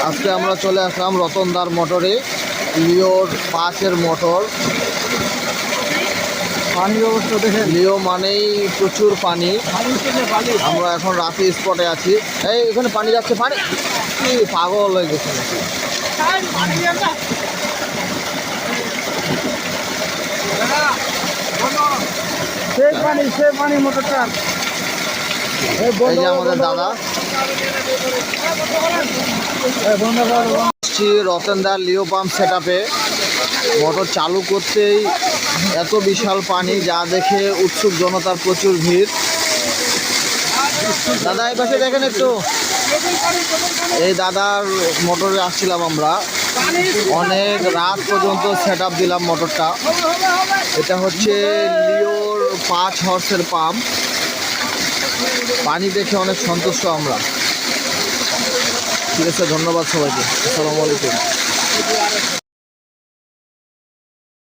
আজকে আমরা চলে আসলাম রতনদার মোটরে, লিওর 5-এর মোটর। পানি ব্যবস্থা দেখেন, লিও মানেই প্রচুর পানি। আমরা এখন রাতে স্পটে আছি। এই এখানে পানি যাচ্ছে, পানি কি পাগল হয়ে গেছে নাকি? সে পানি মোটরটা। এই যে আমাদের দাদা রতনদার লিও পাম্প সেট আপে। মোটর চালু করতেই এত বিশাল পানি, যা দেখে উৎসুক জনতার প্রচুর ভিড়। দাদা এই পাশে দেখেন একটু, এই দাদার মোটরে আসছিলাম আমরা, অনেক রাত পর্যন্ত সেট আপ দিলাম মোটরটা। এটা হচ্ছে লিওর 5 হর্সের পাম্প। পানি দেখে অনেক সন্তুষ্ট আমরা। ঠিক আছে, ধন্যবাদ সবাইকে। আসসালামু আলাইকুম।